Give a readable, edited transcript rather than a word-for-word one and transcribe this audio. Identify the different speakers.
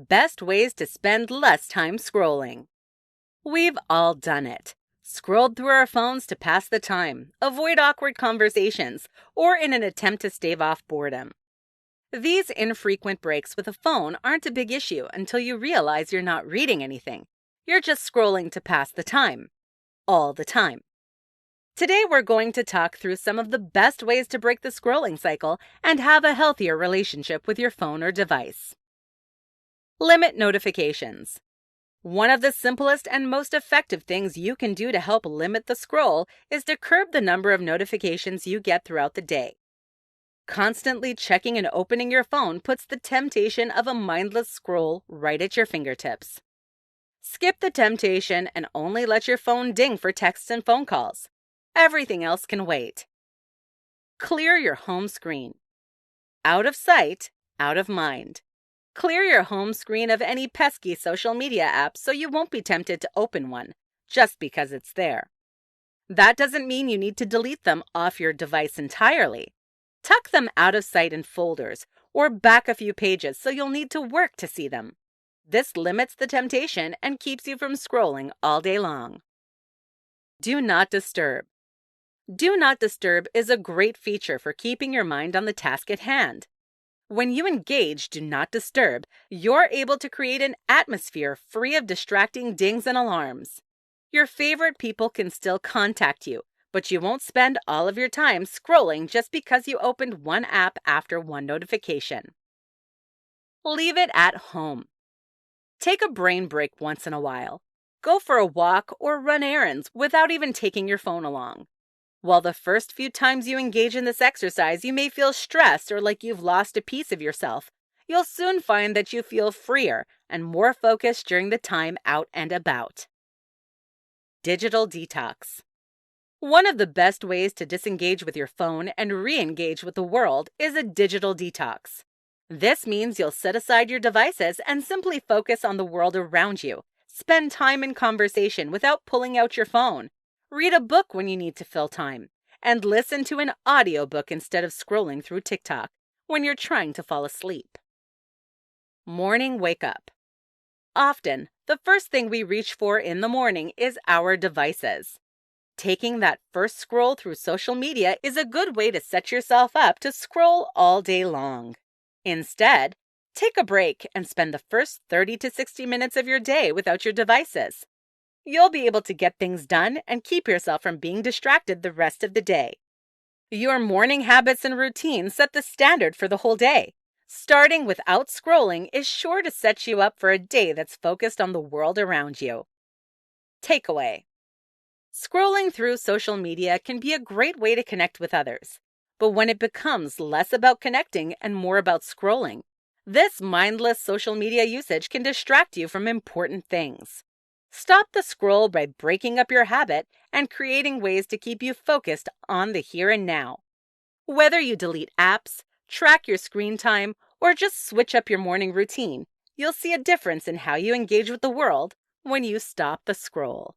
Speaker 1: Best ways to spend less time scrolling. We've all done it. Scrolled through our phones to pass the time, avoid awkward conversations, or in an attempt to stave off boredom. These infrequent breaks with a phone aren't a big issue until you realize you're not reading anything. You're just scrolling to pass the time. All the time. Today we're going to talk through some of the best ways to break the scrolling cycle and have a healthier relationship with your phone or device. Limit notifications. One of the simplest and most effective things you can do to help limit the scroll is to curb the number of notifications you get throughout the day. Constantly checking and opening your phone puts the temptation of a mindless scroll right at your fingertips. Skip the temptation and only let your phone ding for texts and phone calls. Everything else can wait. Clear your home screen. Out of sight, out of mind. Clear your home screen of any pesky social media apps so you won't be tempted to open one just because it's there. That doesn't mean you need to delete them off your device entirely. Tuck them out of sight in folders or back a few pages so you'll need to work to see them. This limits the temptation and keeps you from scrolling all day long. Do not disturb. Do not disturb is a great feature for keeping your mind on the task at hand. When you engage Do Not Disturb, you're able to create an atmosphere free of distracting dings and alarms. Your favorite people can still contact you, but you won't spend all of your time scrolling just because you opened one app after one notification. Leave it at home. Take a brain break once in a while. Go for a walk or run errands without even taking your phone along. While the first few times you engage in this exercise, you may feel stressed or like you've lost a piece of yourself, you'll soon find that you feel freer and more focused during the time out and about. Digital detox. One of the best ways to disengage with your phone and re-engage with the world is a digital detox. This means you'll set aside your devices and simply focus on the world around you. Spend time in conversation without pulling out your phone. Read a book when you need to fill time, and listen to an audiobook instead of scrolling through TikTok when you're trying to fall asleep. Morning wake up. Often, the first thing we reach for in the morning is our devices. Taking that first scroll through social media is a good way to set yourself up to scroll all day long. Instead, take a break and spend the first 30 to 60 minutes of your day without your devices. You'll be able to get things done and keep yourself from being distracted the rest of the day. Your morning habits and routines set the standard for the whole day. Starting without scrolling is sure to set you up for a day that's focused on the world around you. Takeaway. Scrolling through social media can be a great way to connect with others, but when it becomes less about connecting and more about scrolling, this mindless social media usage can distract you from important things. Stop the scroll by breaking up your habit and creating ways to keep you focused on the here and now. Whether you delete apps, track your screen time, or just switch up your morning routine, you'll see a difference in how you engage with the world when you stop the scroll.